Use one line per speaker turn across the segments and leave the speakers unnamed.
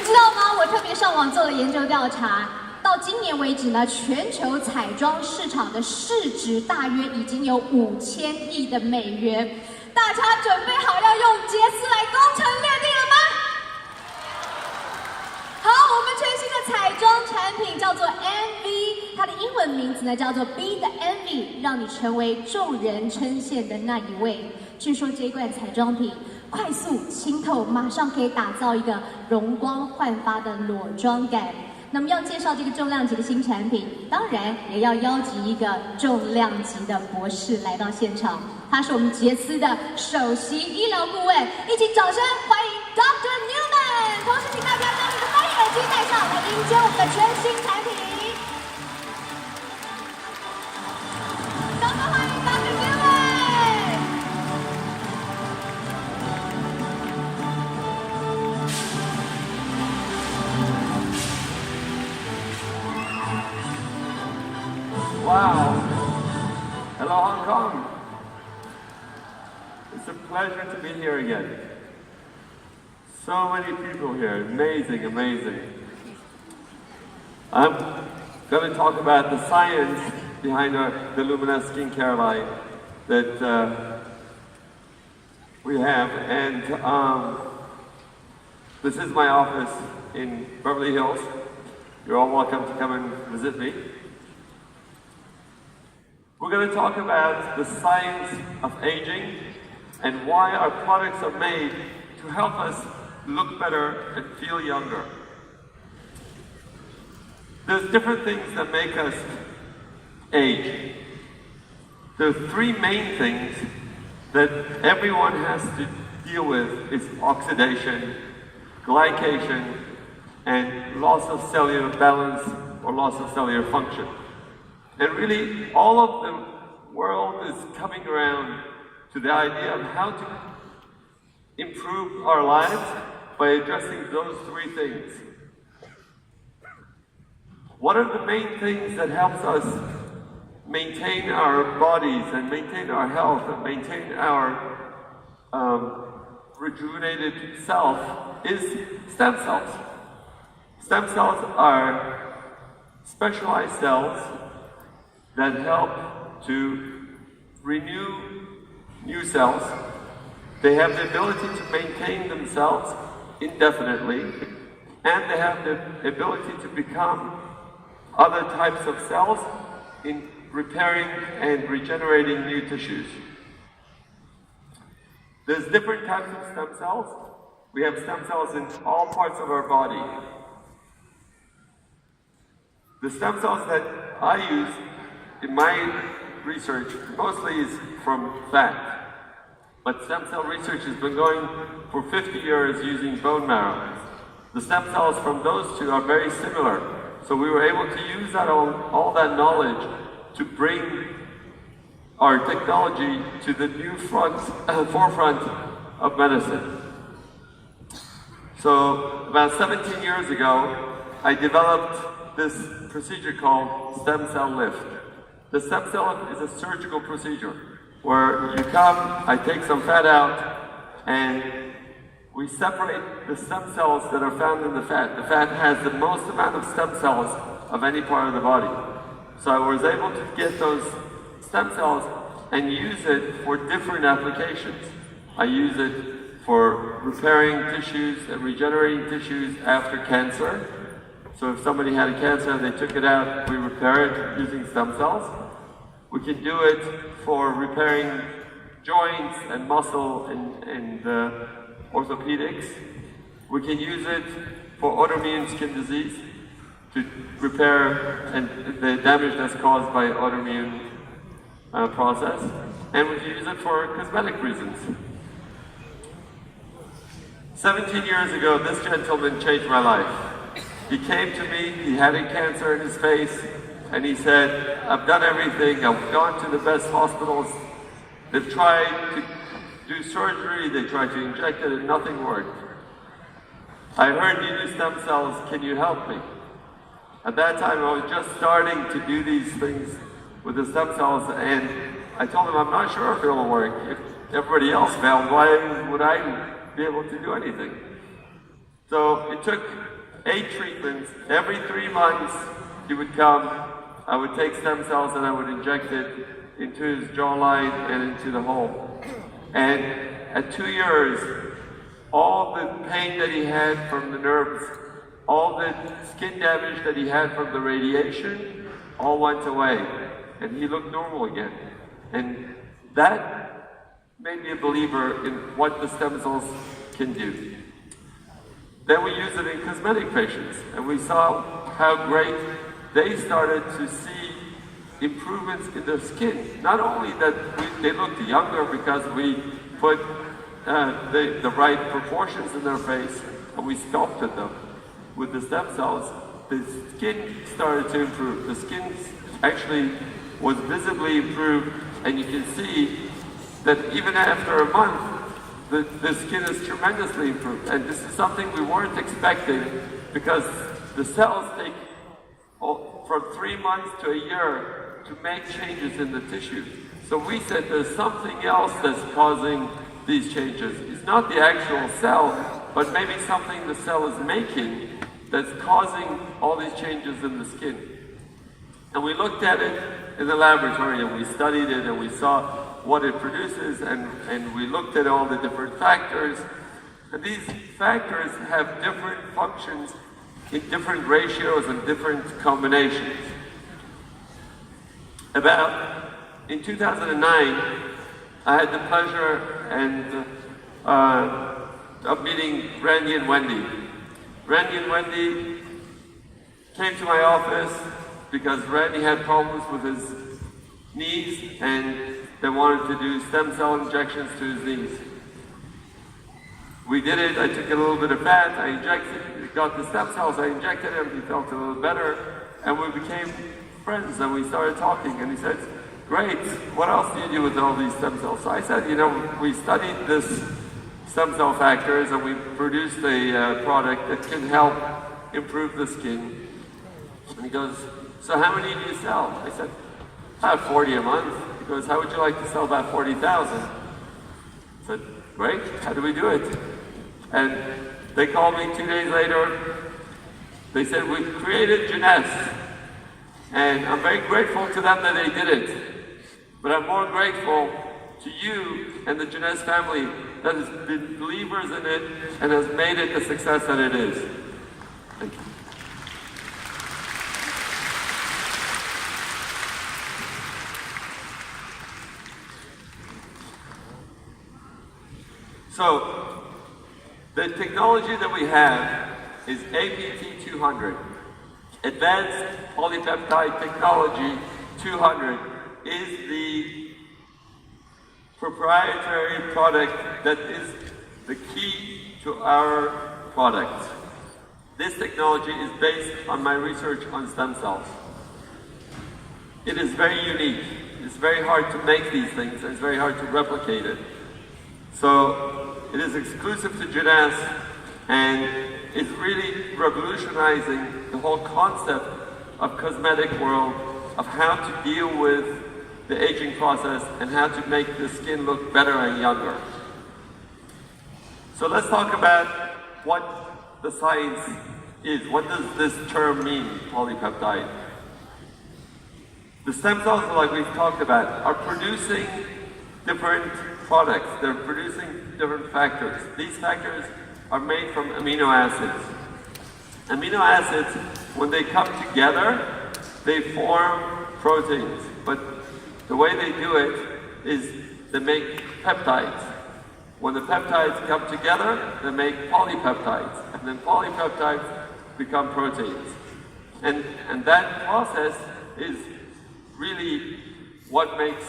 们知道吗？我特别上网做了研究调查，到今年为止呢，全球彩妆市场的市值大约已经有5000亿的美元。大家准备好要用杰斯来攻城略地了吗？好，我们全新的彩妆产品叫做 Envy， 它的英文名字呢叫做 Be the Envy， 让你成为众人称羡的那一位。据说这一罐彩妆品快速清透，马上可以打造一个容光焕发的裸妆感。那么要介绍这个重量级的新产品，当然也要邀集一个重量级的博士来到现场，他是我们杰斯的首席医疗顾问，一起掌声欢迎 Dr. Newman。同时，请大家将你的翻译耳机戴上，来迎接我们的全新产品。掌声欢迎 Dr. Newman。Wow.
Hello, Hong Kong. It's a pleasure to be here again. So many people here. Amazing, amazing. I'm going to talk about the science behind the Luminous skincare line that we have. And this is my office in Beverly Hills. You're all welcome to come and visit me. We're going to talk about the science of aging and why our products are made to help us look better and feel younger. There's different things that make us age. There are three main things that everyone has to deal with is oxidation, glycation, and loss of cellular balance or loss of cellular function. And really, all of the world is coming around to the idea of how to improve our lives by addressing those three things. What are the main things that helps us maintain our bodies and maintain our health and maintain our rejuvenated self is stem cells. Stem cells are specialized cells that help to renew new cells. They have the ability to maintain themselves indefinitely, and they have the ability to become other types of cells in repairing and regenerating new tissues. There's different types of stem cells. We have stem cells in all parts of our body. The stem cells that I use in my research mostly is from fat, but stem cell research has been going for 50 years using bone marrow. The stem cells from those two are very similar, so we were able to use that all that knowledge to bring our technology to the new forefront of medicine. So about 17 years ago, I developed this procedure called stem cell lift. The stem cell lift is a surgical procedure where you come, I take some fat out, and we separate the stem cells that are found in the fat. The fat has the most amount of stem cells of any part of the body. So I was able to get those stem cells and use it for different applications. I use it for repairing tissues and regenerating tissues after cancer. So if somebody had a cancer and they took it out, we repair it using stem cells. We can do it for repairing joints and muscle and orthopedics. We can use it for autoimmune skin disease to repair and the damage that's caused by autoimmune process. And we can use it for cosmetic reasons. 17 years ago, this gentleman changed my life. He came to me, he had a cancer in his face, and he said, I've done everything, I've gone to the best hospitals, they've tried to do surgery, they tried to inject it, and nothing worked. I heard you do stem cells, can you help me? At that time, I was just starting to do these things with the stem cells, and I told him, I'm not sure if it'll work. If everybody else failed, why would I be able to do anything? So it took 8 treatments. Every 3 months, he would come. I would take stem cells and I would inject it into his jawline and into the hole. And at 2 years, all the pain that he had from the nerves, all the skin damage that he had from the radiation, all went away. And he looked normal again. And that made me a believer in what the stem cells can do. Then we used it in cosmetic patients, and we saw how great they started to see improvements in their skin. Not only that they looked younger because we put the right proportions in their face and we sculpted them with the stem cells, the skin started to improve. The skin actually was visibly improved, and you can see that even after a month, the skin is tremendously improved. And this is something we weren't expecting, because the cells take from 3 months to a year to make changes in the tissue. So we said there's something else that's causing these changes. It's not the actual cell, but maybe something the cell is making that's causing all these changes in the skin. And we looked at it in the laboratory, and we studied it, and we saw what it produces, and we looked at all the different factors. And these factors have different functions in different ratios and different combinations. In 2009, I had the pleasure of meeting Randy and Wendy. Randy and Wendy came to my office because Randy had problems with his knees, and they wanted to do stem cell injections to his knees. We did it. I took a little bit of fat, I got the stem cells, I injected him, he felt a little better, and we became friends, and we started talking, and he said, great, what else do you do with all these stem cells? So I said, we studied this stem cell factors, and we produced a product that can help improve the skin. And he goes, so how many do you sell? I said, about 40 a month. He goes, how would you like to sell about 40,000? I said, great, how do we do it? And they called me 2 days later. They said, we've created Jeunesse. And I'm very grateful to them that they did it. But I'm more grateful to you and the Jeunesse family that has been believers in it and has made it the success that it is. Thank you. So, the technology that we have is APT200. Advanced Polypeptide Technology 200 is the proprietary product that is the key to our product. This technology is based on my research on stem cells. It is very unique. It's very hard to make these things, and it's very hard to replicate it. So it is exclusive to Jeunesse, and it's really revolutionizing the whole concept of cosmetic world, of how to deal with the aging process and how to make the skin look better and younger. So let's talk about what the science is. What does this term mean, polypeptide? The stem cells, like we've talked about, are producing different products. They're producing different factors. These factors are made from amino acids. Amino acids, when they come together, they form proteins. But the way they do it is they make peptides. When the peptides come together, they make polypeptides. And then polypeptides become proteins. And that process is really what makes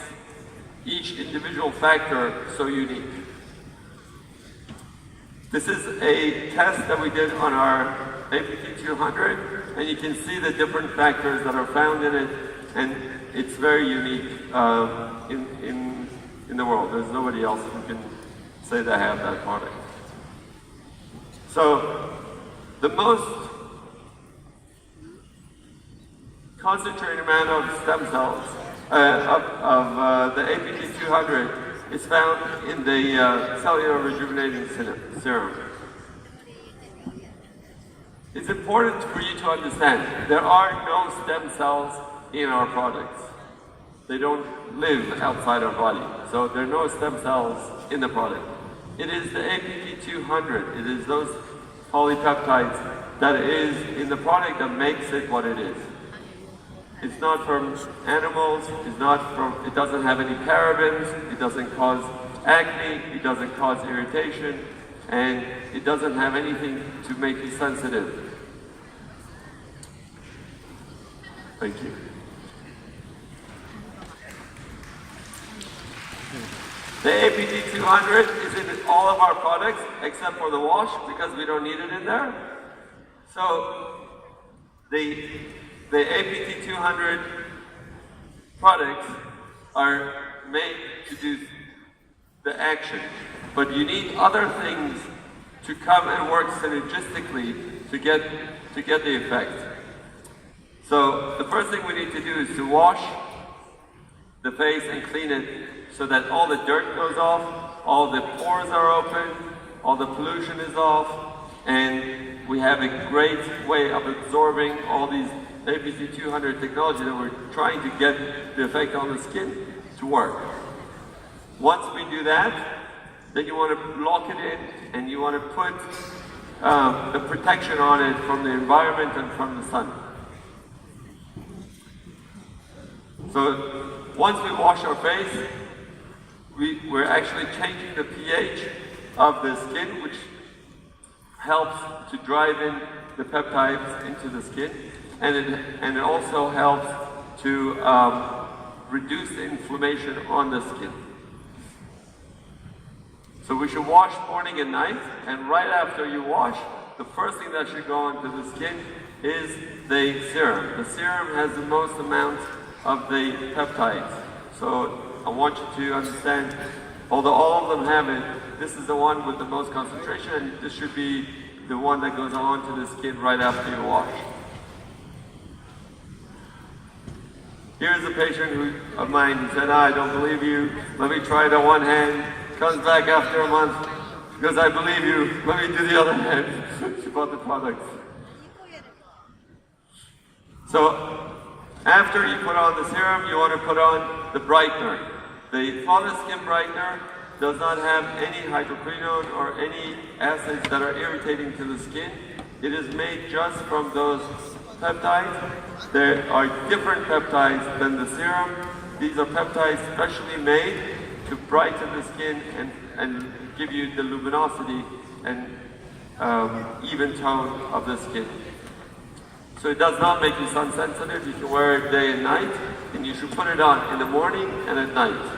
each individual factor so unique. This is a test that we did on our APT200, and you can see the different factors that are found in it, and it's very unique in the world. There's nobody else who can say they have that product. So the most concentrated amount of stem cells of the APT200 is found in the cellular rejuvenating serum. It's important for you to understand there are no stem cells in our products. They don't live outside our body, so there are no stem cells in the product. It is the APT200, it is those polypeptides that is in the product that makes it what it is. It's not from animals, it doesn't have any parabens, it doesn't cause acne, it doesn't cause irritation, and it doesn't have anything to make you sensitive. Thank you. The APT200 is in all of our products except for the wash because we don't need it in there. So the APT200 products are made to do the action, but you need other things to come and work synergistically to get the effect. So the first thing we need to do is to wash the face and clean it so that all the dirt goes off, all the pores are open, all the pollution is off, and we have a great way of absorbing all these APT200 technology that we're trying to get the effect on the skin to work. Once we do that, then you want to lock it in and you want to put the protection on it from the environment and from the sun. So once we wash our face, we're actually changing the pH of the skin, which helps to drive in the peptides into the skin, and it also helps to reduce the inflammation on the skin. So we should wash morning and night, and right after you wash, the first thing that should go into the skin is the serum. The serum has the most amount of the peptides. So I want you to understand, although all of them have it, this is the one with the most concentration, and this should be the one that goes on to the skin right after you wash. Here's a patient of mine who said, I don't believe you, let me try it on one hand, comes back after a month, because I believe you, let me do the other hand. She bought the products. So, after you put on the serum, you want to put on the brightener. The flawless skin brightener does not have any hydroquinone or any acids that are irritating to the skin. It is made just from those peptides. There are different peptides than the serum. These are peptides specially made to brighten the skin and give you the luminosity and even tone of the skin. So it does not make you sun sensitive. You can wear it day and night, and you should put it on in the morning and at night.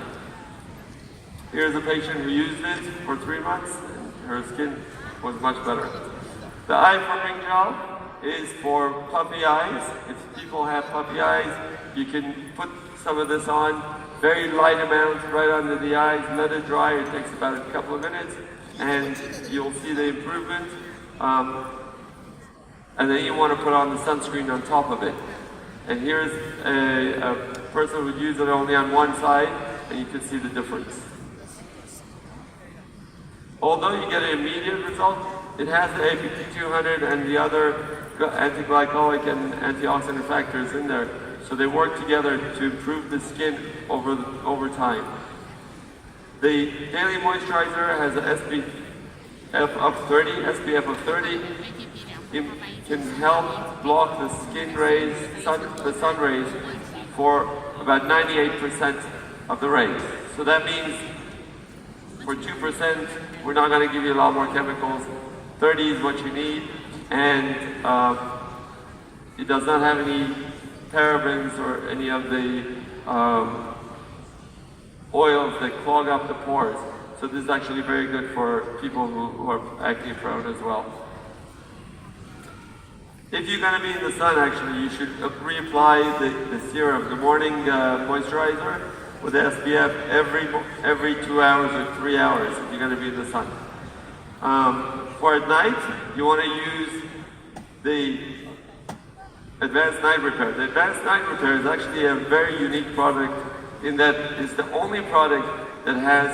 Here's a patient who used it for 3 months, and her skin was much better. The eye firming gel is for puffy eyes. If people have puffy eyes, you can put some of this on, very light amount right under the eyes, let it dry. It takes about a couple of minutes, and you'll see the improvement. And then you want to put on the sunscreen on top of it. And here's a person who would use it only on one side, and you can see the difference. Although you get an immediate result, it has the APT200 and the other anti-glycolic and antioxidant factors in there. So they work together to improve the skin over time. The daily moisturizer has an SPF of 30. It can help block the skin rays, the sun rays, for about 98% of the rays. So that means for 2%, we're not going to give you a lot more chemicals. 30 is what you need, and it does not have any parabens or any of the oils that clog up the pores. So this is actually very good for people who are acne prone as well. If you're going to be in the sun, actually, you should reapply the serum, the morning moisturizer with the SPF every 2 hours or 3 hours if you're going to be in the sun. For at night, you want to use the Advanced Night Repair. The Advanced Night Repair is actually a very unique product in that it's the only product that has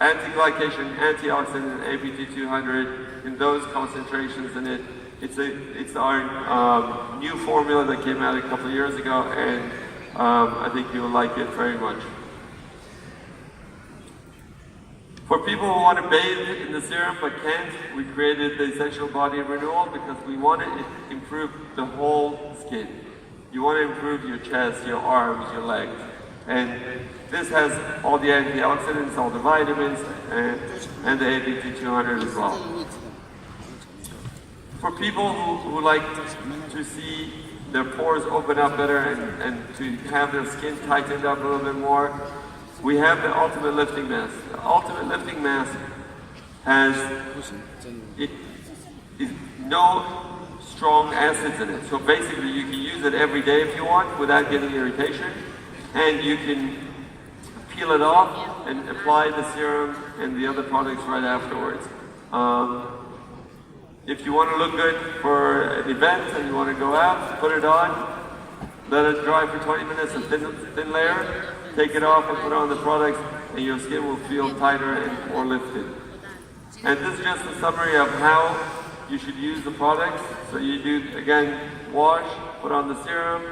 anti-glycation, antioxidant, and APT200 in those concentrations in it. It's our new formula that came out a couple of years ago, and I think you'll like it very much. For people who want to bathe in the serum but can't, we created the Essential Body Renewal because we want to improve the whole skin. You want to improve your chest, your arms, your legs. And this has all the antioxidants, all the vitamins, and the ABT200 as well. For people who like to see their pores open up better and to have their skin tightened up a little bit more, we have the Ultimate Lifting Mask. The Ultimate Lifting Mask has no strong acids in it. So basically you can use it every day if you want without getting irritation. And you can peel it off and apply the serum and the other products right afterwards. If you want to look good for an event and you want to go out, put it on, let it dry for 20 minutes, a thin layer, take it off and put on the products, and your skin will feel tighter and more lifted. And this is just a summary of how you should use the products. So you do, again, wash, put on the serum.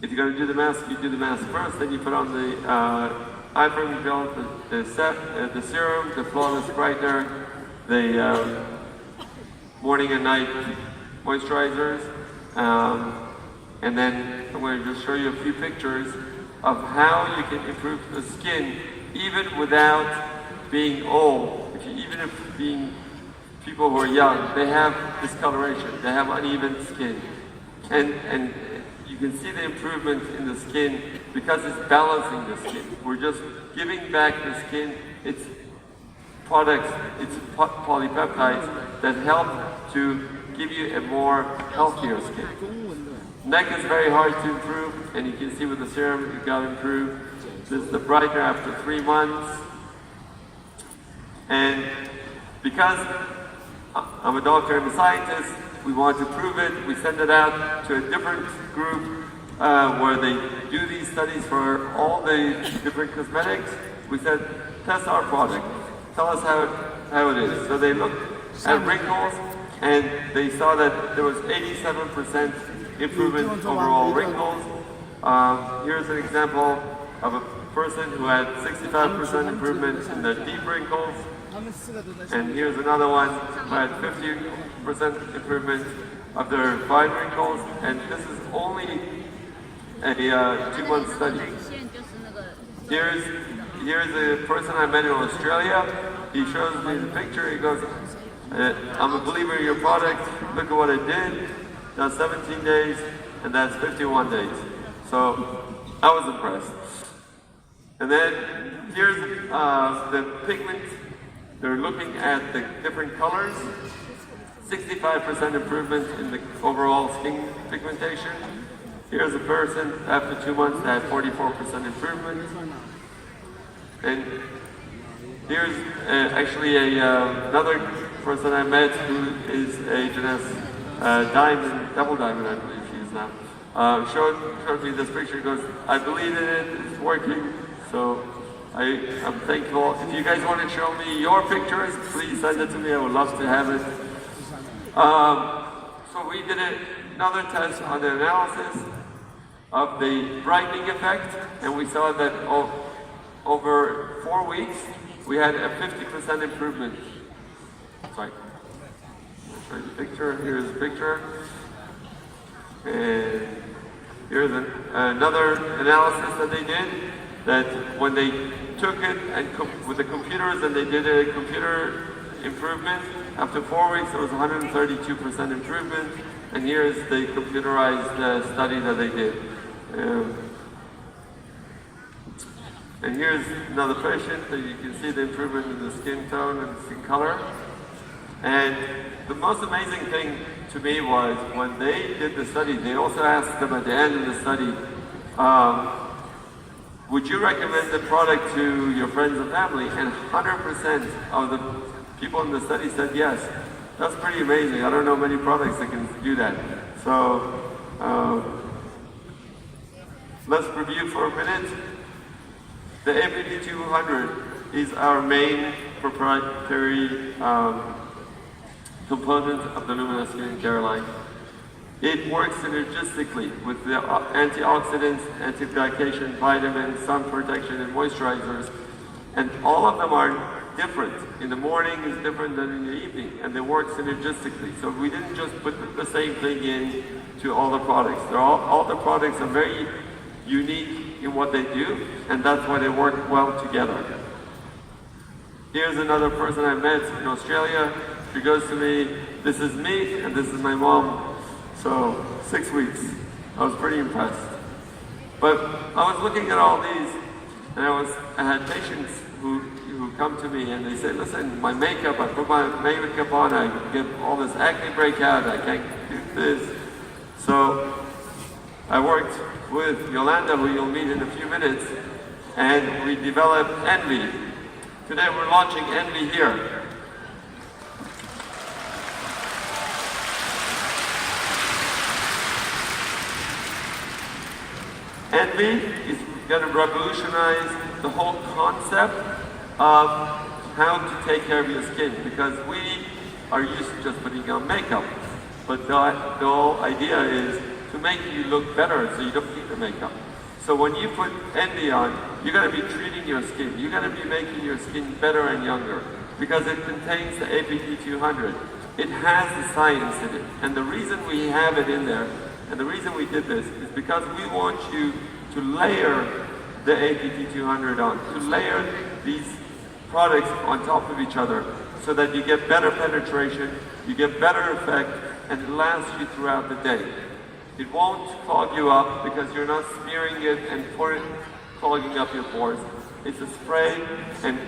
If you're going to do the mask, you do the mask first, then you put on the eye firming gel, the serum, the flawless brightener, the morning and night moisturizers, and then I'm going to just show you a few pictures of how you can improve the skin even without being old. Even if being people who are young, they have discoloration, they have uneven skin, and you can see the improvement in the skin because it's balancing the skin. We're just giving back the skin its products, its polypeptides that help to give you a more healthier skin. Neck is very hard to improve, and you can see with the serum it got improved. This is the brightener after 3 months. And because I'm a doctor and a scientist, we want to prove it. We send it out to a different group where they do these studies for all the different cosmetics. We said, test our product. Tell us how it is. So they looked at wrinkles, and they saw that there was 87% improvement over all wrinkles. Here's an example of a person who had 65% improvement in the deep wrinkles. And here's another one who had 50% improvement of their fine wrinkles. And this is only a 2-month study. Here's a person I met in Australia. He shows me the picture. He goes, I'm a believer in your product. Look at what I did. That's 17 days, and that's 51 days. So I was impressed. And then here's the pigment. They're looking at the different colors. 65% improvement in the overall skin pigmentation. Here's a person after 2 months that had 44% improvement. And here's actually another person I met who is a diamond, double diamond I believe she is now. Showed me this picture. He goes, I believe in it, it's working. So I'm thankful. If you guys want to show me your pictures, please send it to me. I would love to have it. So we did another test on the analysis of the brightening effect, and we saw that over 4 weeks, we had a 50% improvement. Sorry. I'll show you the picture. Here's the picture. And here's another analysis that they did, that when they took it and with the computers and they did a computer improvement, after 4 weeks it was 132% improvement. And here's the computerized study that they did. And here's another patient that you can see the improvement in the skin tone and skin color. And the most amazing thing to me was when they did the study, they also asked them at the end of the study, would you recommend the product to your friends and family? And 100% of the people in the study said yes. That's pretty amazing. I don't know many products that can do that. So let's review for a minute. The APD200 is our main proprietary component of the Lumina skincare line. It works synergistically with the antioxidants, anti-glycation, vitamins, sun protection, and moisturizers. And all of them are different. In the morning is different than in the evening, and they work synergistically. So we didn't just put the same thing in to all the products. All the products are very unique in what they do, and that's why they work well together. Here's another person I met in Australia. She goes to me, "This is me, and this is my mom." So 6 weeks. I was pretty impressed. But I was looking at all these, and I had patients who come to me and they say, "Listen, my makeup, I put my makeup on, I get all this acne breakout, I can't do this." So I worked with Yolanda, who you'll meet in a few minutes, and we developed Envy. Today we're launching Envy here. Envy is going to revolutionize the whole concept of how to take care of your skin, because we are used to just putting on makeup. But the whole idea is to make you look better so you don't need the makeup. So when you put Envy on, you're going to be treating your skin. You're going to be making your skin better and younger, because it contains the APT 200. It has the science in it. And the reason we have it in there, and the reason we did this, is because we want you to layer the APT 200 on, to layer these products on top of each other so that you get better penetration, you get better effect, and it lasts you throughout the day. It won't clog you up because you're not smearing it and clogging up your pores. It's a spray, and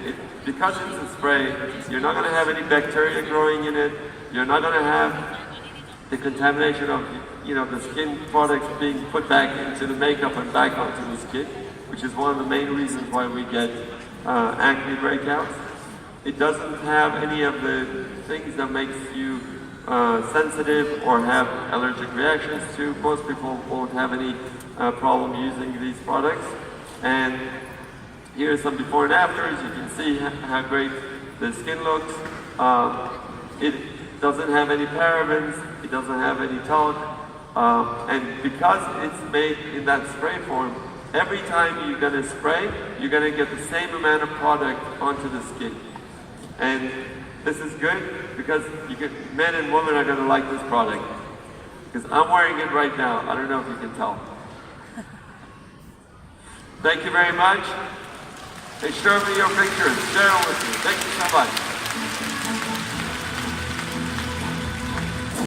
because it's a spray, you're not going to have any bacteria growing in it. You're not going to have the contamination of the skin products being put back into the makeup and back onto the skin, which is one of the main reasons why we get acne breakouts. It doesn't have any of the things that makes you sensitive or have allergic reactions to. Most people won't have any problem using these products. And here's some before and afters. You can see how great the skin looks. It doesn't have any parabens. It doesn't have any talc. And because it's made in that spray form, every time you're going to spray, you're going to get the same amount of product onto the skin. And this is good because men and women are going to like this product. Because I'm wearing it right now. I don't know if you can tell. Thank you very much. Hey, show me your pictures. Share them with me. Thank you so much.